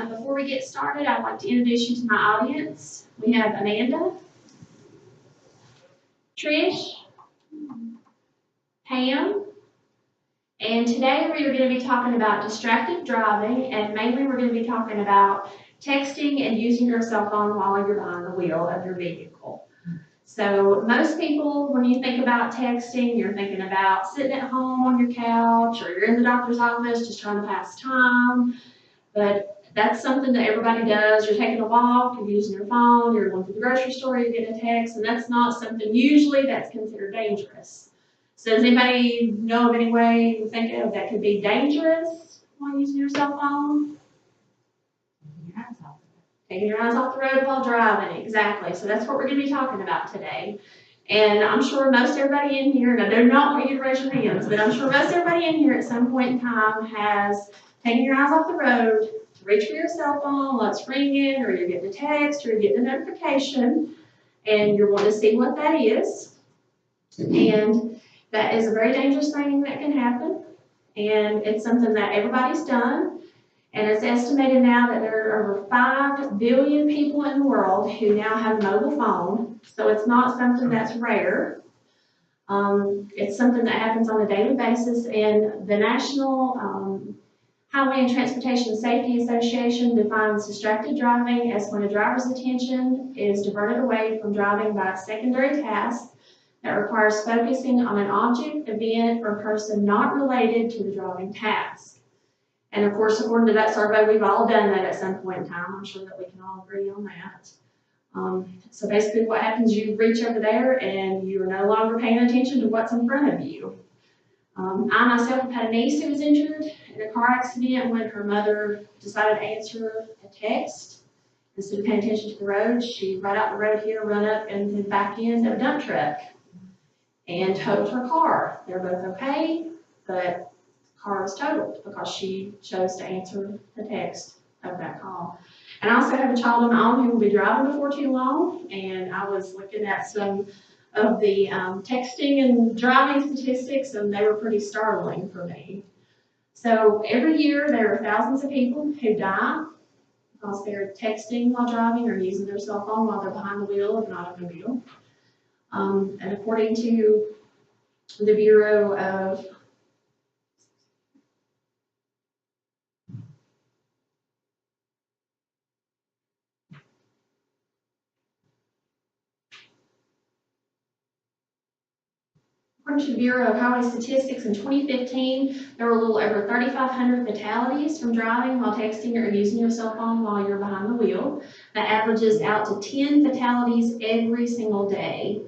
Before we get started, I'd like to introduce you to my audience. We have Amanda, Trish, Pam, and today we are going to be talking about distracted driving, and mainly we're going to be talking about texting and using your cell phone while you're behind the wheel of your vehicle. So most people, when you think about texting, you're thinking about sitting at home on your couch, or you're in the doctor's office just trying to pass time. But that's something that everybody does. You're taking a walk, you're using your phone, you're going to the grocery store, you're getting a text, and that's not something usually that's considered dangerous. So does anybody know of any way you think of that could be dangerous while using your cell phone? Taking your eyes off the road while driving, exactly. So that's what we're going to be talking about today. And I'm sure most everybody in here, and I do not want you to raise your hands, but I'm sure most everybody in here at some point in time has taken your eyes off the road to reach for your cell phone while it's ringing, or you're getting a text, or you're getting a notification, and you're wanting to see what that is. And that is a very dangerous thing that can happen. And it's something that everybody's done. And it's estimated now that there are over 5 billion people in the world who now have a mobile phone. So it's not something that's rare. It's something that happens on a daily basis. And the National Highway and Transportation Safety Association defines distracted driving as when a driver's attention is diverted away from driving by a secondary task that requires focusing on an object, event, or person not related to the driving task. And of course, according to that survey, we've all done that at some point in time. I'm sure that we can all agree on that. So basically what happens, you reach over there and you are no longer paying attention to what's in front of you. I myself have had a niece who was injured in a car accident when her mother decided to answer a text. Instead of paying attention to the road, she right out the road here, run up and then back into a dump truck and totaled her car. They're both okay, but car was totaled because she chose to answer the text of that call. And I also have a child of my own who will be driving before too long, and I was looking at some of the texting and driving statistics, and they were pretty startling for me. So every year there are thousands of people who die because they're texting while driving or using their cell phone while they're behind the wheel of an automobile. And according to the Bureau of According to the Bureau of Highway Statistics, in 2015, there were a little over 3,500 fatalities from driving while texting or using your cell phone while you're behind the wheel. That averages out to 10 fatalities every single day.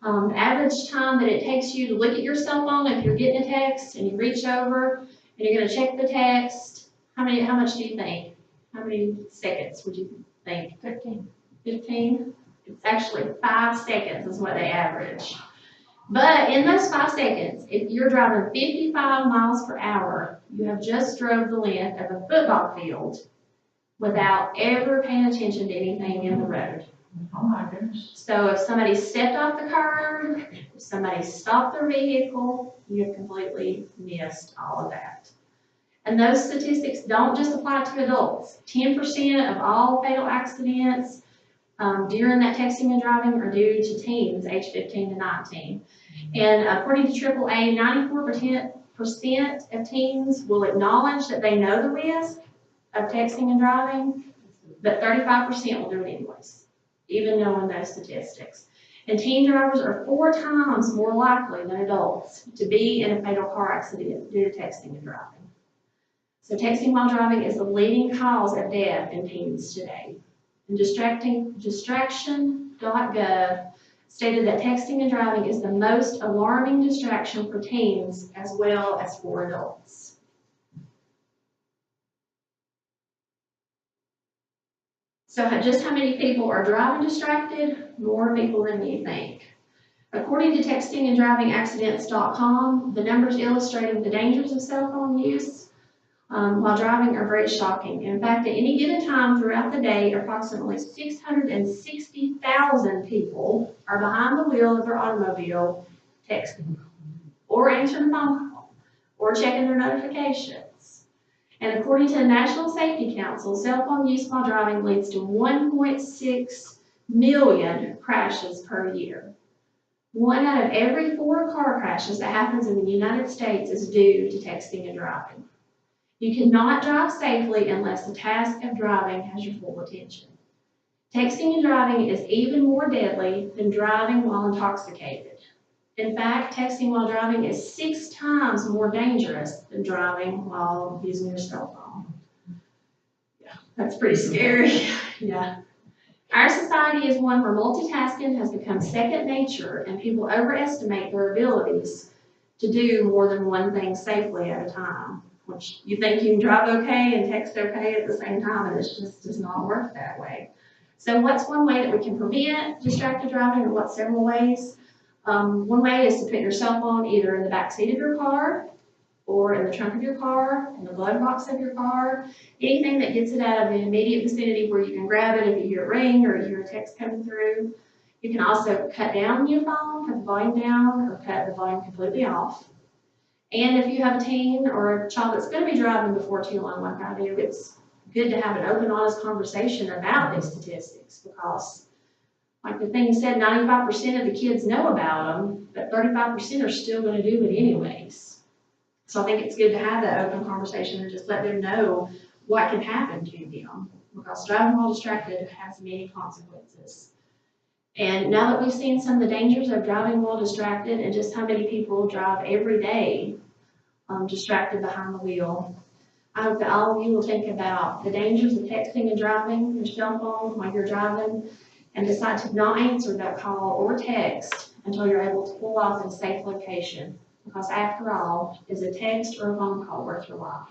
The average time that it takes you to look at your cell phone, if you're getting a text and you reach over and you're going to check the text, how much do you think? How many seconds would you think? 15. 15? It's actually 5 seconds is what they average. But in those 5 seconds, if you're driving 55 miles per hour, you have just drove the length of a football field without ever paying attention to anything in the road. Oh my goodness. So if somebody stepped off the curb, if somebody stopped their vehicle, you have completely missed all of that. And those statistics don't just apply to adults. 10% of all fatal accidents during that texting and driving are due to teens aged 15 to 19. And according to AAA, 94% of teens will acknowledge that they know the risk of texting and driving, but 35% will do it anyways, even knowing those statistics. And teen drivers are 4 times more likely than adults to be in a fatal car accident due to texting and driving. So texting while driving is the leading cause of death in teens today. And distraction.gov stated that texting and driving is the most alarming distraction for teens as well as for adults. So just how many people are driving distracted? More people than you think. According to textinganddravingascidents.com, the numbers illustrating the dangers of cell phone use while driving are very shocking. In fact, at any given time throughout the day, approximately 660,000 people are behind the wheel of their automobile texting, or answering a phone call, or checking their notifications. And according to the National Safety Council, cell phone use while driving leads to 1.6 million crashes per year. 1 out of every 4 car crashes that happens in the United States is due to texting and driving. You cannot drive safely unless the task of driving has your full attention. Texting and driving is even more deadly than driving while intoxicated. In fact, texting while driving is 6 times more dangerous than driving while using your cell phone. Yeah, that's pretty scary. Yeah. Our society is one where multitasking has become second nature and people overestimate their abilities to do more than one thing safely at a time, which you think you can drive okay and text okay at the same time, and it just does not work that way. So what's one way that we can prevent distracted driving, and what's several ways? One way is to put your cell phone either in the back seat of your car, or in the trunk of your car, in the glove box of your car, anything that gets it out of the immediate vicinity where you can grab it if you hear it ring or you hear a text coming through. You can also cut down your phone, cut the volume down, or cut the volume completely off. And if you have a teen or a child that's going to be driving before too long, like I do, it's good to have an open, honest conversation about these statistics, because like the thing said, 95% of the kids know about them, but 35% are still going to do it anyways. So I think it's good to have that open conversation and just let them know what can happen to them, because driving while distracted has many consequences. And now that we've seen some of the dangers of driving while distracted and just how many people drive every day distracted behind the wheel, I hope that all of you will think about the dangers of texting and driving your cell phone while you're driving, and decide to not answer that call or text until you're able to pull off in a safe location. Because after all, is a text or a phone call worth your life?